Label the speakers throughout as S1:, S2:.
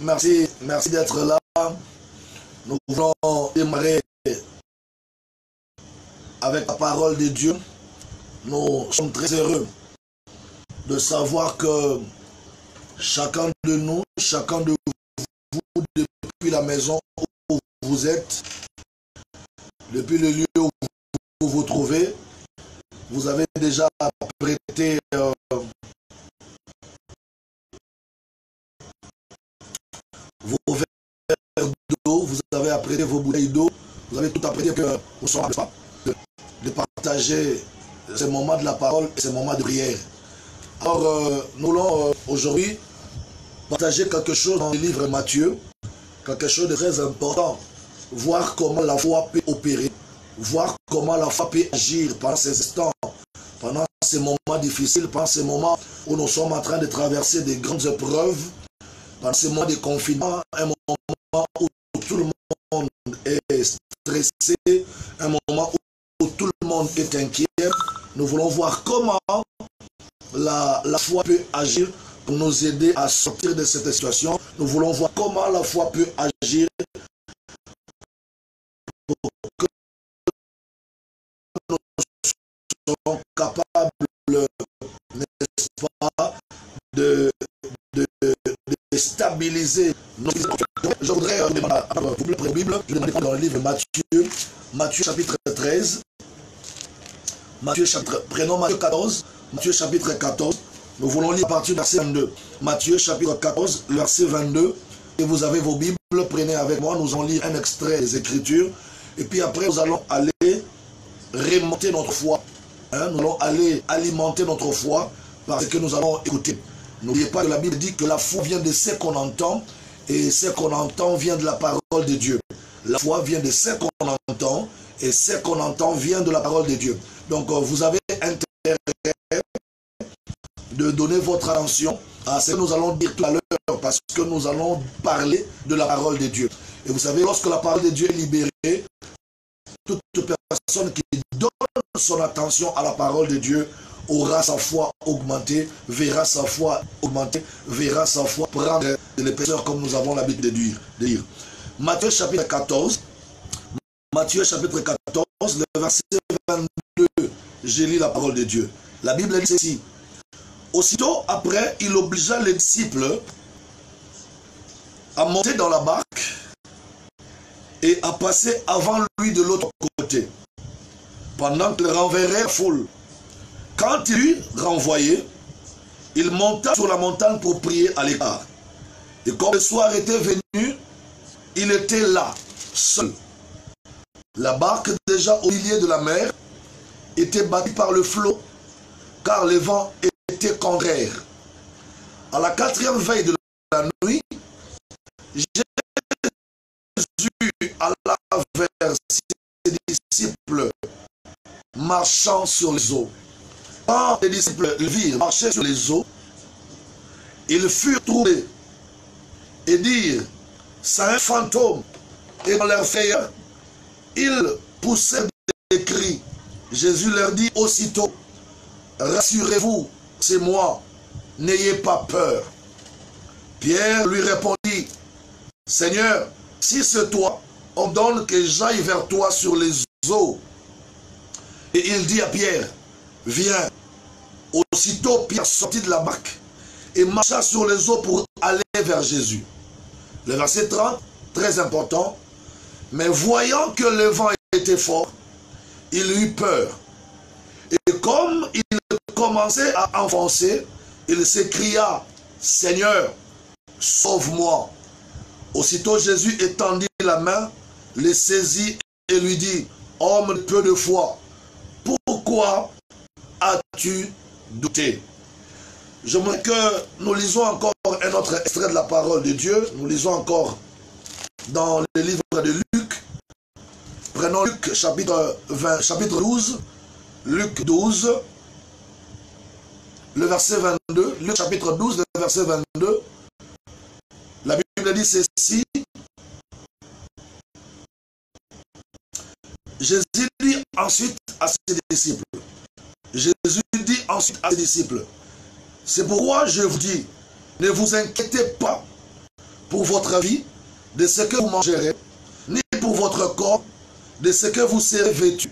S1: merci d'être là. Nous voulons démarrer avec la parole de Dieu. Nous sommes très heureux de savoir que chacun de nous, chacun de vous, depuis la maison où vous êtes, depuis le lieu où vous vous trouvez, vous avez déjà prêté vos verres d'eau, vous avez apprêté vos bouteilles d'eau, vous avez tout apprêté que nous sommes capables de partager ces moments de la parole et ces moments de prière. Alors, nous voulons aujourd'hui partager quelque chose dans le livre Matthieu, quelque chose de très important, voir comment la foi peut opérer, voir comment la foi peut agir pendant ces instants, pendant ces moments difficiles, pendant ces moments où nous sommes en train de traverser des grandes épreuves, pendant ces moments de confinement, un moment où tout le monde est stressé, un moment où tout le monde est inquiet. Nous voulons voir comment la foi peut agir pour nous aider à sortir de cette situation. Nous voulons voir comment la foi peut agir pour que nous soyons capables, n'est-ce pas, de stabiliser nos... Je voudrais demander à vous la Bible, je demande dans le livre Matthieu chapitre 13, prenons Matthieu 14, Matthieu chapitre 14, nous voulons lire à partir du verset 22. Matthieu chapitre 14, verset 22, et vous avez vos Bibles, prenez avec moi, nous allons lire un extrait des Écritures, et puis après nous allons aller remonter notre foi, nous allons aller alimenter notre foi parce que nous allons écouter. N'oubliez pas que la Bible dit que la foi vient de ce qu'on entend, et ce qu'on entend vient de la parole de Dieu. La foi vient de ce qu'on entend, et ce qu'on entend vient de la parole de Dieu. Donc vous avez intérêt de donner votre attention à ce que nous allons dire tout à l'heure, parce que nous allons parler de la parole de Dieu. Et vous savez, lorsque la parole de Dieu est libérée, toute personne qui donne son attention à la parole de Dieu aura sa foi augmentée, verra sa foi augmenter, verra sa foi prendre de l'épaisseur comme nous avons l'habitude de dire. Matthieu chapitre 14, Matthieu chapitre 14, le verset 22, j'ai lu la parole de Dieu. La Bible dit ceci: aussitôt après, il obligea les disciples à monter dans la barque et à passer avant lui de l'autre côté, pendant qu'il renverrait la foule. Quand il eut renvoyé, il monta sur la montagne pour prier à l'écart. Et quand le soir était venu, il était là, seul. La barque, déjà au milieu de la mer, était battue par le flot, car le vent était contraire. À la 4e veille de la nuit, Jésus alla vers ses disciples marchant sur les eaux. Quand les disciples le virent marcher sur les eaux, ils furent troublés et dirent: c'est un fantôme. Et dans leur frayeur, ils poussèrent des cris. Jésus leur dit aussitôt: rassurez-vous, c'est moi, n'ayez pas peur. Pierre lui répondit: Seigneur, si c'est toi, ordonne que j'aille vers toi sur les eaux. Et il dit à Pierre: viens. Aussitôt Pierre sortit de la barque et marcha sur les eaux pour aller vers Jésus. Le verset 30, très important. Mais voyant que le vent était fort, il eut peur. Et comme il commençait à enfoncer, il s'écria: Seigneur, sauve-moi. Aussitôt Jésus étendit la main, le saisit et lui dit: homme de peu de foi, pourquoi as-tu douté? J'aimerais que nous lisons encore un autre extrait de la parole de Dieu. Nous lisons encore dans le livre de Luc. Prenons Luc chapitre 12. Luc 12, le verset 22. Luc chapitre 12, le verset 22. La Bible dit ceci: Jésus dit ensuite à ses disciples. Jésus dit ensuite à ses disciples: c'est pourquoi je vous dis, ne vous inquiétez pas pour votre vie, de ce que vous mangerez, ni pour votre corps, de ce que vous serez vêtu.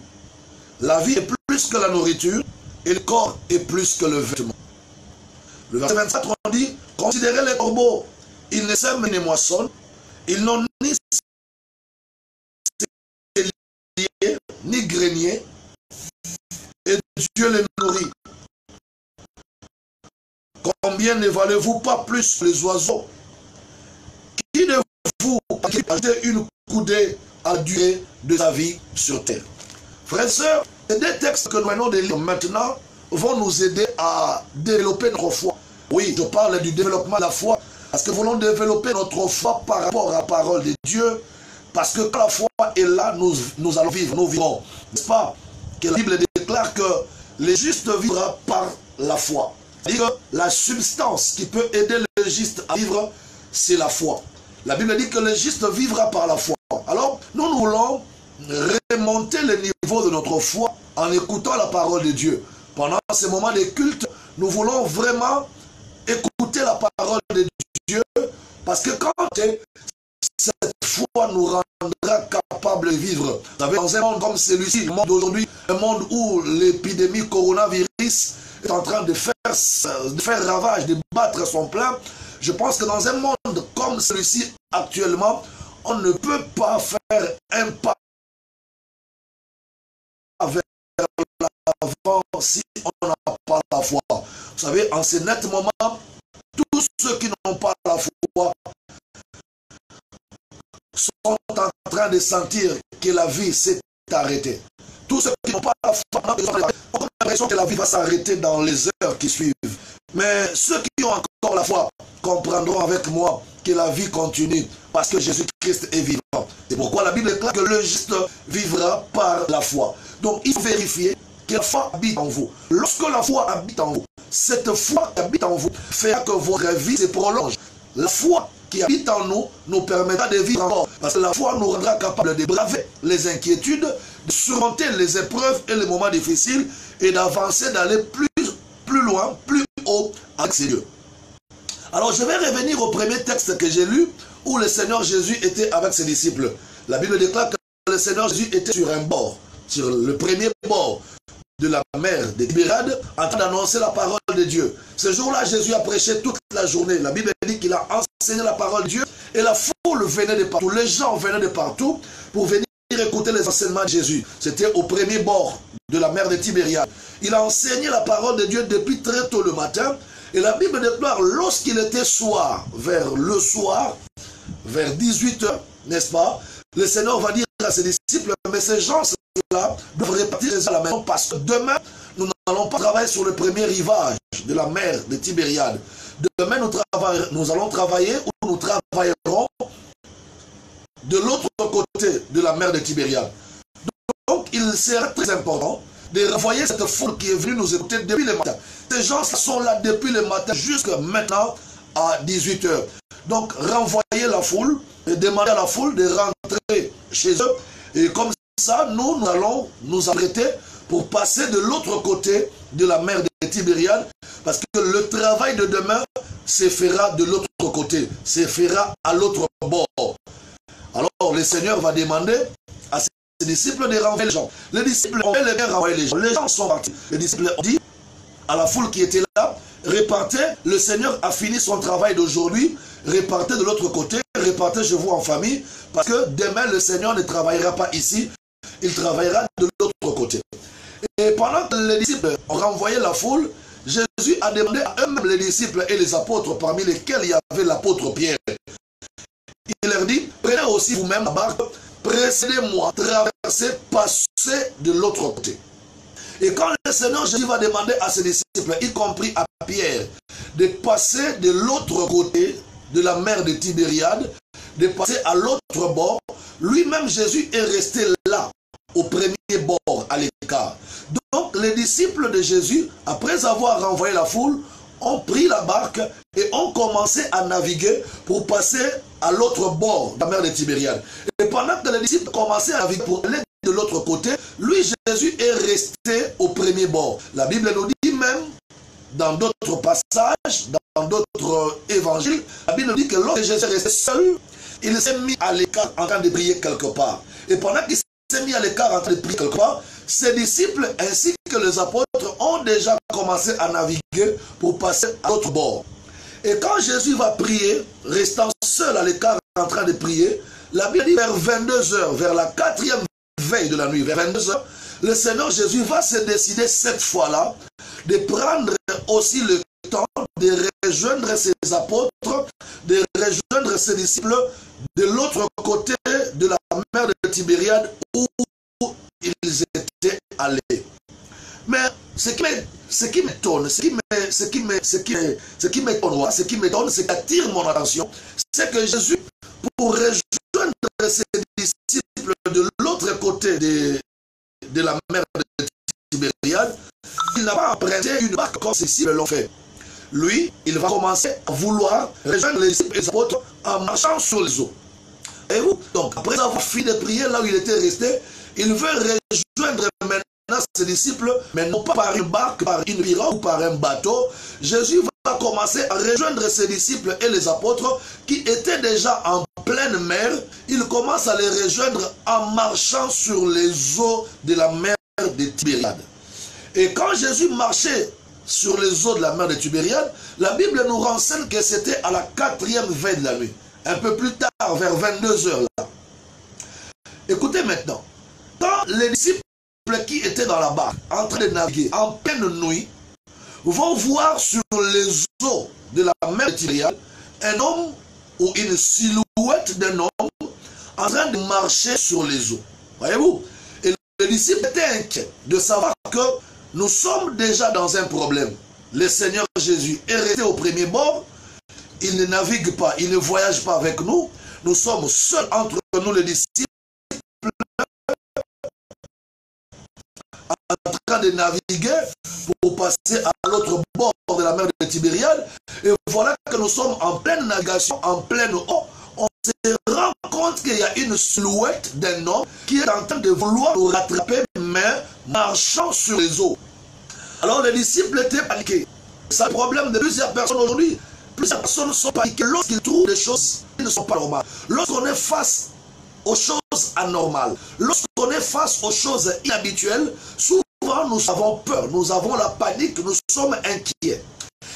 S1: La vie est plus que la nourriture, et le corps est plus que le vêtement. Le verset 24, on dit, considérez les corbeaux, ils ne sèment ni moissonnent, ils n'ont ni cellier, ni grenier, et Dieu les nourrit. Combien ne valez-vous pas plus que les oiseaux? Qui de vous a ajouté une coudée à la durée de sa vie sur terre? Frères et sœurs, ces deux textes que nous venons de lire maintenant vont nous aider à développer notre foi. Oui, je parle du développement de la foi, parce que nous voulons développer notre foi par rapport à la parole de Dieu, parce que quand la foi est là, nous allons vivre, nous vivrons. N'est-ce pas? Que la Bible déclare que le juste vivra par la foi. C'est-à-dire que la substance qui peut aider le juste à vivre, c'est la foi. La Bible dit que le juste vivra par la foi. Alors, nous voulons remonter le niveau de notre foi en écoutant la parole de Dieu. Pendant ces moments de culte, nous voulons vraiment écouter la parole de Dieu, parce que quand cette foi nous rendra capables de vivre. Vous savez, dans un monde comme celui-ci, le monde d'aujourd'hui, un monde où l'épidémie coronavirus est en train de faire ravage, de battre son plein, je pense que dans un monde comme celui-ci actuellement, on ne peut pas faire un pas vers l'avant si on n'a pas la foi. Vous savez, en ce net moment, tous ceux qui n'ont pas la foi sont en train de sentir que la vie s'est arrêtée. Tous ceux qui n'ont pas la foi ont l'impression que la vie va s'arrêter dans les heures qui suivent. Mais ceux qui ont encore la foi comprendront avec moi que la vie continue parce que Jésus-Christ est vivant. C'est pourquoi la Bible déclare que le juste vivra par la foi. Donc il faut vérifier que la foi habite en vous. Lorsque la foi habite en vous, cette foi qui habite en vous fera que votre vie se prolonge. La foi qui habite en nous nous permettra de vivre encore. Parce que la foi nous rendra capable de braver les inquiétudes, de surmonter les épreuves et les moments difficiles et d'avancer, d'aller plus loin, plus haut avec ses dieux. Alors je vais revenir au premier texte que j'ai lu où le Seigneur Jésus était avec ses disciples. La Bible déclare que le Seigneur Jésus était sur un bord, sur le premier bord de la mer de Tibériade, en train d'annoncer la parole de Dieu. Ce jour-là, Jésus a prêché toute la journée. La Bible dit qu'il a enseigné la parole de Dieu et la foule venait de partout. Les gens venaient de partout pour venir écouter les enseignements de Jésus. C'était au premier bord de la mer de Tibériade. Il a enseigné la parole de Dieu depuis très tôt le matin. Et la Bible déclare, lorsqu'il était soir, vers 18 h, n'est-ce pas, le Seigneur va dire à ses disciples, mais ces gens-là doivent repartir à la maison parce que demain, nous n'allons pas travailler sur le premier rivage de la mer de Tibériade. Demain, nous allons travailler ou nous travaillerons de l'autre côté de la mer de Tibériade. Donc, il sera très important de renvoyer cette foule qui est venue nous écouter depuis le matin. Ces gens sont là depuis le matin jusqu'à maintenant à 18 h. Donc, renvoyer la foule et demander à la foule de rentrer chez eux. Et comme ça, nous allons nous arrêter pour passer de l'autre côté de la mer de Tibériade. Parce que le travail de demain se fera de l'autre côté, se fera à l'autre bord. Alors, le Seigneur va demander à ses disciples de renvoyer les gens. Les disciples ont bien renvoyé les gens. Les gens sont partis. Les disciples ont dit à la foule qui était là, répartez, le Seigneur a fini son travail d'aujourd'hui, répartez de l'autre côté, répartez chez vous en famille, parce que demain le Seigneur ne travaillera pas ici, il travaillera de l'autre côté. Et pendant que les disciples ont renvoyé la foule, Jésus a demandé à eux-mêmes les disciples et les apôtres, parmi lesquels il y avait l'apôtre Pierre. Il leur dit, prenez aussi vous-même la barque, précédez-moi, traversez, passez de l'autre côté. Et quand le Seigneur Jésus va demander à ses disciples, y compris à Pierre, de passer de l'autre côté de la mer de Tibériade, de passer à l'autre bord, lui-même Jésus est resté là, au premier bord, à l'écart. Donc les disciples de Jésus, après avoir renvoyé la foule, ont pris la barque et ont commencé à naviguer pour passer à l'autre bord de la mer de Tibériade. Et pendant que les disciples commençaient à naviguer pour aller de l'autre côté, lui, Jésus, est resté au premier bord. La Bible nous dit même dans d'autres passages, dans d'autres évangiles, la Bible dit que lorsque Jésus est resté seul, il s'est mis à l'écart en train de prier quelque part. Et pendant qu'il s'est mis à l'écart en train de prier quelque part, ses disciples ainsi que les apôtres ont déjà commencé à naviguer pour passer à l'autre bord. Et quand Jésus va prier, restant seul à l'écart en train de prier, la Bible dit vers 22h, vers la 4e veille de la nuit, vers 22h, le Seigneur Jésus va se décider cette fois-là de prendre aussi le temps de rejoindre ses apôtres, de rejoindre ses disciples de l'autre côté de la mer de Tibériade où ils étaient allés. Mais ce qui m'étonne, ce qui attire mon attention, c'est que Jésus, pour rejoindre ses disciples de l'autre côté de la mer de Tibériade, il n'a pas emprunté une barque comme ses disciples l'ont fait. Lui, il va commencer à vouloir rejoindre les disciples et les apôtres en marchant sur les eaux. Et vous, donc, après avoir fini de prier là où il était resté, il veut rejoindre maintenant ses disciples, mais non pas par une barque, par une pirogue ou par un bateau. Jésus va commencer à rejoindre ses disciples et les apôtres qui étaient déjà en pleine mer. Il commence à les rejoindre en marchant sur les eaux de la mer de Tibériade. Et quand Jésus marchait sur les eaux de la mer de Tibériade, la Bible nous renseigne que c'était à la 4e veille de la nuit. Un peu plus tard, vers 22h là. Écoutez maintenant, quand les disciples qui étaient dans la barque, en train de naviguer en pleine nuit, vont voir sur les eaux de la mer de Tibériade un homme ou une silhouette d'un homme en train de marcher sur les eaux. Voyez-vous? Et les disciples étaient inquiets de savoir que nous sommes déjà dans un problème. Le Seigneur Jésus est resté au premier bord. Il ne navigue pas, il ne voyage pas avec nous. Nous sommes seuls entre nous les disciples en train de naviguer pour passer à l'autre bord de la mer de Tibériade. Et voilà que nous sommes en pleine navigation, en pleine eau. On se rend compte qu'il y a une silhouette d'un homme qui est en train de vouloir nous rattraper, mais marchant sur les eaux. Alors les disciples étaient paniqués. C'est le problème de plusieurs personnes aujourd'hui. Plusieurs personnes sont paniquées lorsqu'ils trouvent des choses qui ne sont pas normales. Lorsqu'on est face aux choses anormales, lorsqu'on est face aux choses inhabituelles, souvent nous avons peur, nous avons la panique, nous sommes inquiets.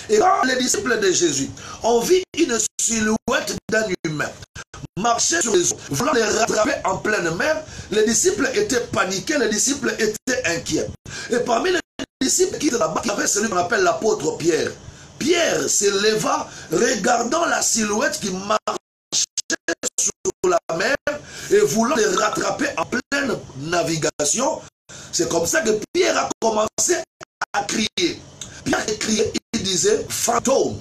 S1: Et quand les disciples de Jésus ont vu une silhouette d'un humain marcher sur les eaux, voulant les rattraper en pleine mer, les disciples étaient paniqués, les disciples étaient inquiets. Et parmi les disciples qui étaient là-bas, il y avait celui qu'on appelle l'apôtre Pierre. Pierre se leva, regardant la silhouette qui marchait sur la mer et voulant les rattraper en pleine navigation. C'est comme ça que Pierre a commencé à crier. Pierre a crié, il disait fantôme.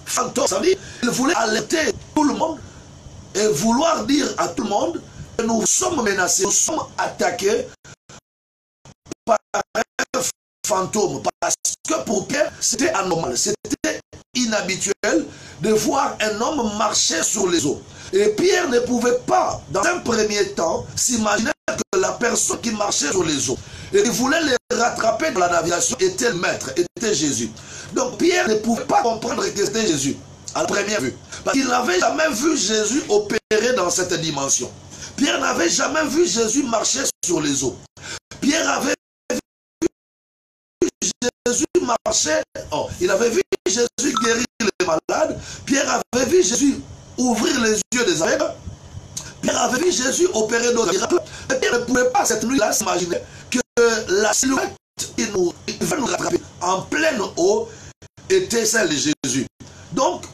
S1: Fantôme, ça veut dire qu'il voulait alerter tout le monde et vouloir dire à tout le monde que nous sommes menacés, nous sommes attaqués par un fantôme. Parce que pour Pierre, c'était anormal, c'était inhabituel de voir un homme marcher sur les eaux. Et Pierre ne pouvait pas, dans un premier temps, s'imaginer que la personne qui marchait sur les eaux et qui voulait les rattraper dans la navigation était le maître, était Jésus. Donc Pierre ne pouvait pas comprendre que c'était Jésus, à la première vue. Parce qu'il n'avait jamais vu Jésus opérer dans cette dimension. Pierre n'avait jamais vu Jésus marcher sur les eaux. Pierre avait Jésus marchait, il avait vu Jésus guérir les malades. Pierre avait vu Jésus ouvrir les yeux des aveugles. Pierre avait vu Jésus opérer d'autres miracles. Et Pierre ne pouvait pas cette nuit-là s'imaginer que la silhouette qui va nous rattraper en pleine eau était celle de Jésus. Donc,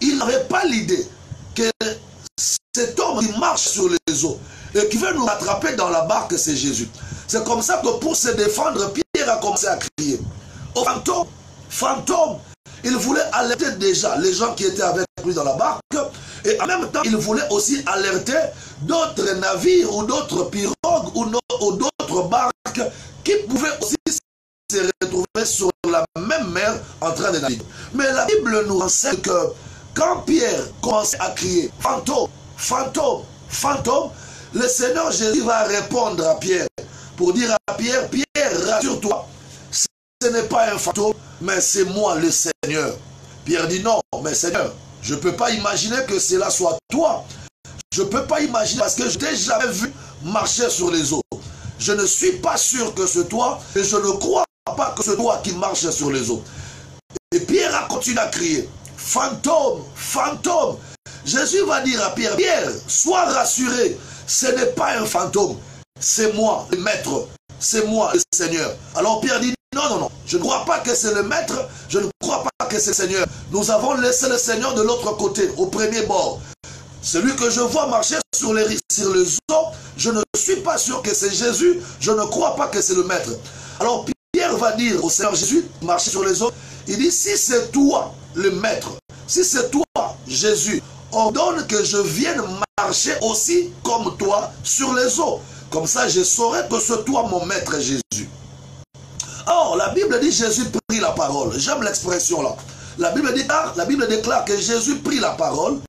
S1: il n'avait pas l'idée que cet homme qui marche sur les eaux et qui veut nous rattraper dans la barque, c'est Jésus. C'est comme ça que pour se défendre, Pierre a commencé à crier. Oh, fantôme, fantôme. Il voulait alerter déjà les gens qui étaient avec lui dans la barque. Et en même temps, il voulait aussi alerter d'autres navires ou d'autres pirogues ou d'autres barques qui pouvaient aussi se retrouver sur la même mer en train de naviguer. Mais la Bible nous enseigne que quand Pierre commençait à crier « Fantôme, fantôme, fantôme », le Seigneur Jésus va répondre à Pierre pour dire à Pierre « Pierre, rassure-toi, ce n'est pas un fantôme, mais c'est moi le Seigneur. Pierre dit non, mais Seigneur, je ne peux pas imaginer que cela soit toi. Je ne peux pas imaginer parce que je t'ai jamais vu marcher sur les eaux. Je ne suis pas sûr que c'est toi et je ne crois pas que c'est toi qui marche sur les eaux. Et Pierre a continué à crier, fantôme, fantôme. Jésus va dire à Pierre, Pierre, sois rassuré, ce n'est pas un fantôme, c'est moi le maître, c'est moi le Seigneur. Alors Pierre dit, non, non, non, je ne crois pas que c'est le maître, je ne crois pas que c'est le Seigneur. Nous avons laissé le Seigneur de l'autre côté, au premier bord. Celui que je vois marcher sur les eaux, je ne suis pas sûr que c'est Jésus, je ne crois pas que c'est le maître. Alors Pierre va dire au Seigneur Jésus, marcher sur les eaux, il dit, si c'est toi le maître, si c'est toi Jésus, ordonne que je vienne marcher aussi comme toi sur les eaux. Comme ça, je saurai que c'est toi mon maître Jésus. Or, la Bible dit Jésus prit la parole. J'aime l'expression là. La Bible déclare que Jésus prit la parole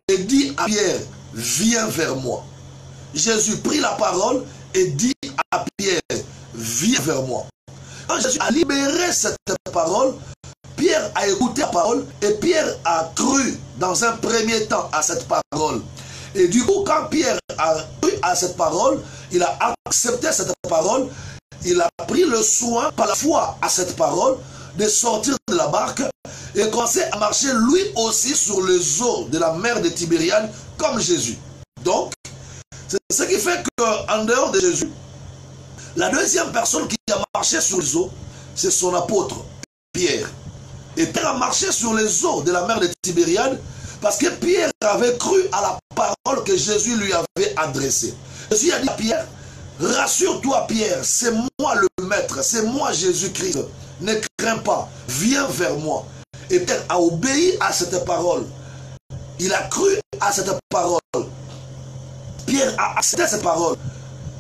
S1: et dit à Pierre, viens vers moi. Jésus prit la parole et dit à Pierre, viens vers moi. Quand Jésus a libéré cette parole, Pierre a écouté la parole et Pierre a cru dans un premier temps à cette parole. Et du coup, quand Pierre a cru à cette parole, il a accepté cette parole, il a pris le soin par la foi à cette parole de sortir de la barque et commencer à marcher lui aussi sur les eaux de la mer de Tibériade comme Jésus. Donc, c'est ce qui fait qu'en dehors de Jésus, la deuxième personne qui a marché sur les eaux, c'est son apôtre, Pierre. Et Pierre a marché sur les eaux de la mer de Tibériade parce que Pierre avait cru à la parole que Jésus lui avait adressée. Jésus a dit à Pierre, rassure-toi Pierre, c'est moi le maître, c'est moi Jésus-Christ. Ne crains pas, viens vers moi. Et Pierre a obéi à cette parole. Il a cru à cette parole. Pierre a accepté cette parole.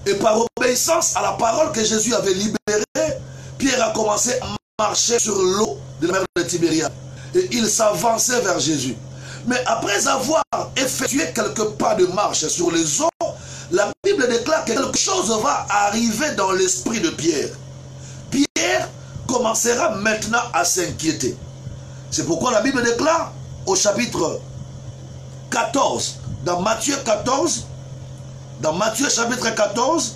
S1: Et par obéissance à la parole que Jésus avait libérée, Pierre a commencé à marcher sur l'eau de la mer de Tibériade. Et il s'avançait vers Jésus. Mais après avoir effectué quelques pas de marche sur les eaux, la Bible déclare que quelque chose va arriver dans l'esprit de Pierre. Pierre commencera maintenant à s'inquiéter. C'est pourquoi la Bible déclare au chapitre 14, dans Matthieu 14, dans Matthieu chapitre 14,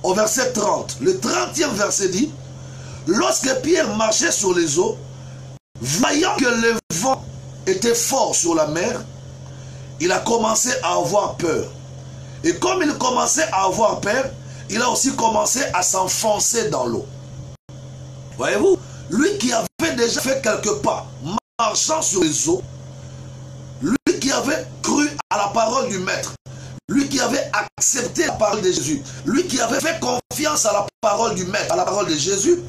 S1: au verset 30, le 30e verset dit, lorsque Pierre marchait sur les eaux, voyant que le vent était fort sur la mer, il a commencé à avoir peur. Et comme il commençait à avoir peur, il a aussi commencé à s'enfoncer dans l'eau. Voyez-vous, lui qui avait déjà fait quelques pas, marchant sur les eaux, lui qui avait cru à la parole du Maître, lui qui avait accepté la parole de Jésus, lui qui avait fait confiance à la parole du Maître, à la parole de Jésus,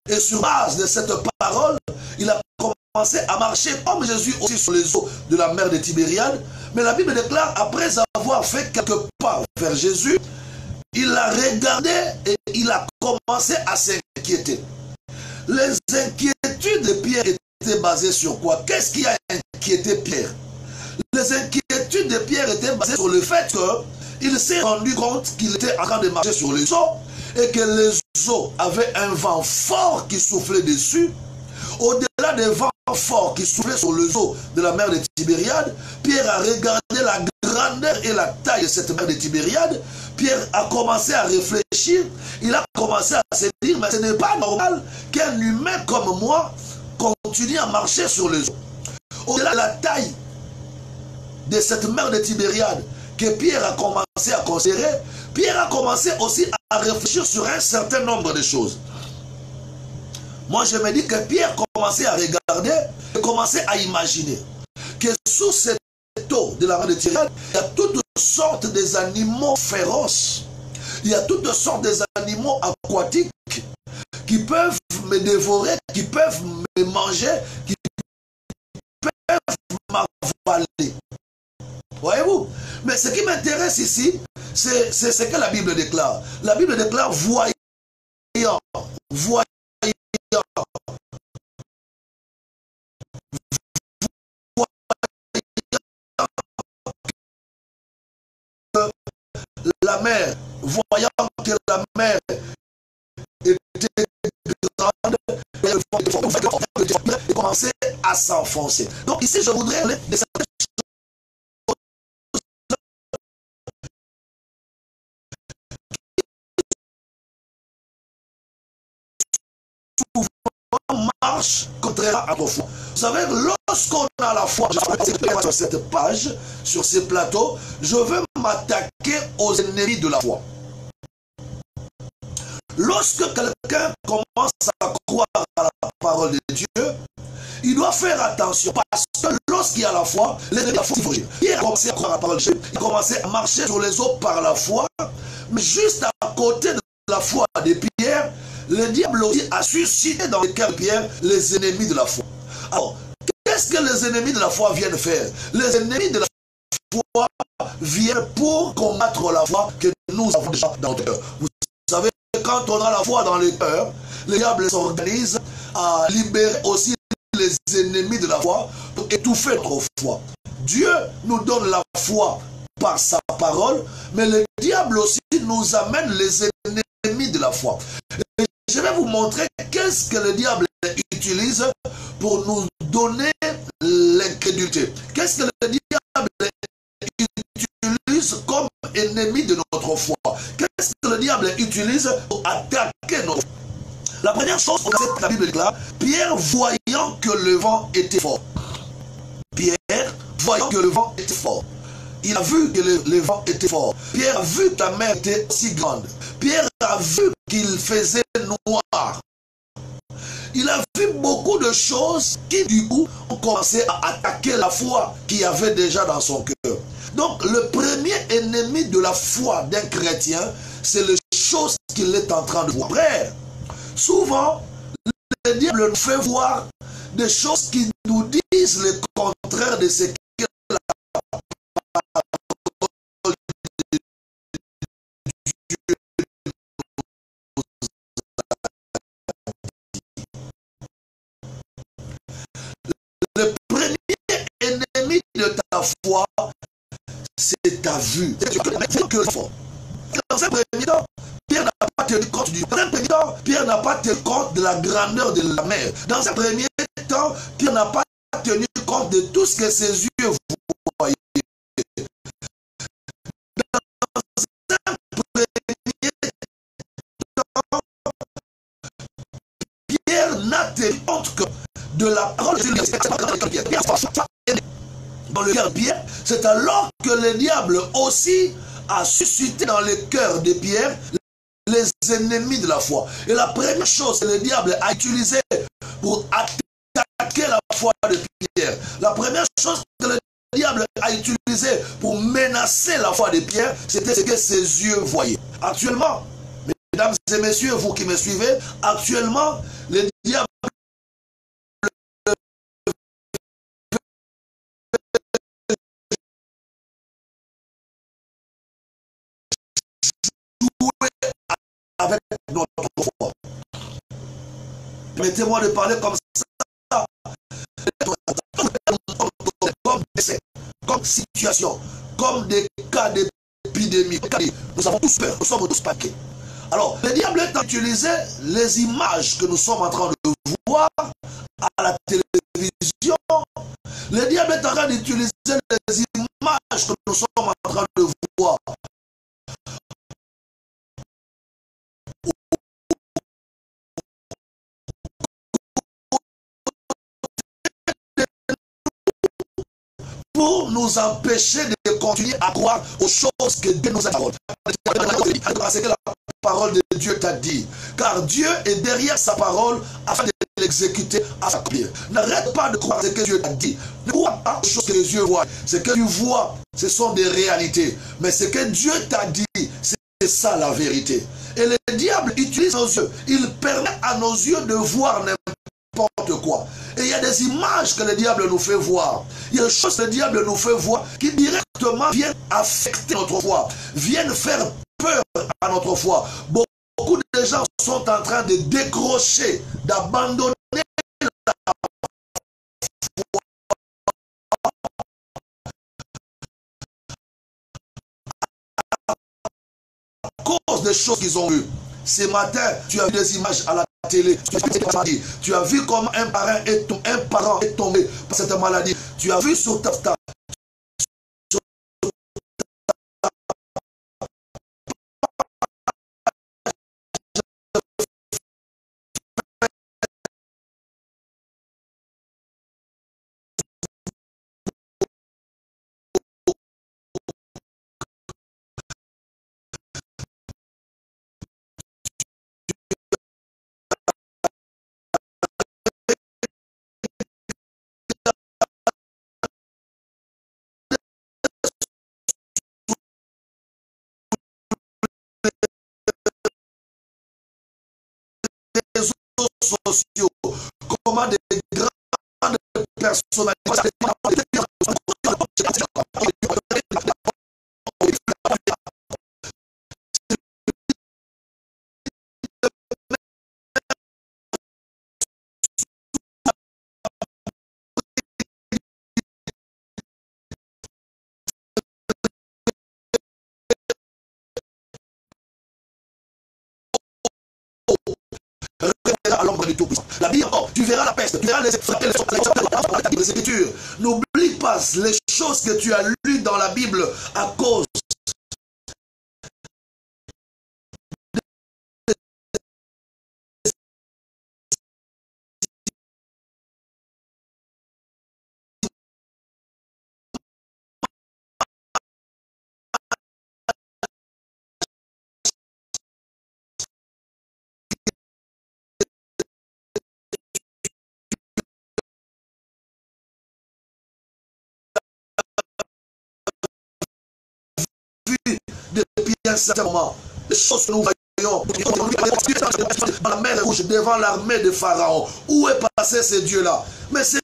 S1: et sur base de cette parole, il a commencé à marcher comme Jésus aussi sur les eaux de la mer de Tibériade. Mais la Bible déclare, après avoir fait quelques pas vers Jésus, il l'a regardé et il a commencé à s'inquiéter. Les inquiétudes de Pierre étaient basées sur quoi? Qu'est-ce qui a inquiété Pierre? Les inquiétudes de Pierre étaient basées sur le fait qu'il s'est rendu compte qu'il était en train de marcher sur les eaux et que les eaux avaient un vent fort qui soufflait dessus. Au-delà des vents forts qui soufflaient sur les eaux de la mer de Tibériade, Pierre a regardé la grandeur et la taille de cette mer de Tibériade. Pierre a commencé à réfléchir, il a commencé à se dire, mais ce n'est pas normal qu'un humain comme moi continue à marcher sur les eaux. Au-delà de la taille de cette mer de Tibériade que Pierre a commencé à considérer, Pierre a commencé aussi à réfléchir sur un certain nombre de choses. Moi, je me dis que Pierre commençait à regarder et commençait à imaginer que sous cette eau de la mer de Tibériade, il y a toutes sortes des animaux féroces. Il y a toutes sortes des animaux aquatiques qui peuvent me dévorer, qui peuvent me manger, qui peuvent m'avaler. Voyez-vous? Mais ce qui m'intéresse ici, c'est ce que la Bible déclare. La Bible déclare, voyant la mer, voyant que la mer était grande, commencé à s'enfoncer. Donc ici, je voudrais aller de cette marche contraire à nos foi. Vous savez, lorsqu'on a la foi, sur cette page, sur ces plateaux, je veux m'attaquer aux ennemis de la foi. Lorsque quelqu'un commence à croire à la parole de Dieu, il doit faire attention, parce que lorsqu'il y a la foi, l'ennemi de la foi, Pierre a commencé à croire à la parole de Dieu, il a commencé à marcher sur les eaux par la foi, mais juste à côté de la foi de Pierre, le diable aussi a suscité dans le cœur de Pierre les ennemis de la foi. Alors, qu'est-ce que les ennemis de la foi viennent faire? Les ennemis de la foi viennent pour combattre la foi que nous avons déjà dans notre cœur. Vous savez, quand on a la foi dans le cœur, le diable s'organise à libérer aussi les ennemis de la foi pour étouffer notre foi. Dieu nous donne la foi par sa parole, mais le diable aussi nous amène les ennemis de la foi. Et je vais vous montrer qu'est-ce que le diable utilise pour nous donner l'incrédulité. Qu'est-ce que le diable utilise comme ennemi de notre foi? Qu'est-ce que le diable utilise pour attaquer notre foi? La première chose, la Bible dit là, Pierre voyant que le vent était fort. Pierre voyant que le vent était fort. Il a vu que le vent était fort. Pierre a vu que la mer était si grande. Pierre a vu qu'il faisait noir. Il a vu beaucoup de choses qui du coup ont commencé à attaquer la foi qu'il y avait déjà dans son cœur. Donc le premier ennemi de la foi d'un chrétien, c'est les choses qu'il est en train de voir. Frère, souvent, le diable nous fait voir des choses qui nous disent le contraire de ce que la parole de Dieu. Le premier ennemi de ta foi, c'est ta vue. Dans un premier temps, Pierre n'a pas tenu compte du... Dans un premier temps, Pierre n'a pas tenu compte de la grandeur de la mer. Dans un premier temps, Pierre n'a pas tenu compte de tout ce que ses yeux voyaient. Dans un premier temps, Pierre n'a tenu compte que de la parole de Dieu. Dans le cœur de Pierre, c'est alors que le diable aussi a suscité dans le cœur de Pierre les ennemis de la foi. Et la première chose que le diable a utilisé pour attaquer la foi de Pierre, la première chose que le diable a utilisé pour menacer la foi de Pierre, c'était ce que ses yeux voyaient. Actuellement, mesdames et messieurs, vous qui me suivez, actuellement, le diable avec notre foi. Permettez-moi de parler comme ça. Comme situation, comme des cas d'épidémie. Nous avons tous peur, nous sommes tous paquets. Alors, le diable est utilisé les images que nous sommes en train de voir à la télévision. Le diable est en train d'utiliser les images que nous sommes en train de voir pour nous empêcher de continuer à croire aux choses que Dieu nous a dit. C'est que la parole de Dieu t'a dit. Car Dieu est derrière sa parole afin de l'exécuter à sa prière. N'arrête pas de croire ce que Dieu t'a dit. Ne crois pas aux choses que les yeux voient. Ce que tu vois, ce sont des réalités. Mais ce que Dieu t'a dit, c'est ça la vérité. Et le diable utilise nos yeux. Il permet à nos yeux de voir n'importe quoi. Et il y a des images que le diable nous fait voir. Il y a des choses que le diable nous fait voir qui directement viennent affecter notre foi, viennent faire peur à notre foi. Beaucoup de gens sont en train de décrocher, d'abandonner la foi à cause des choses qu'ils ont vues. Ce matin, tu as vu des images à la télé, tu as vu comment un parent est tombé par cette maladie. Tu as vu sur ta réseaux sociaux, comment des grandes personnalités à l'ombre du Tout-Puissant. La Bible, tu verras la peste, tu verras les Écritures. N'oublie pas les choses que tu as lues dans la Bible à cause depuis un certain moment. Les choses que nous voyons dans la mer Rouge, devant l'armée de Pharaon. Où est passé ce Dieu-là? Mais c'est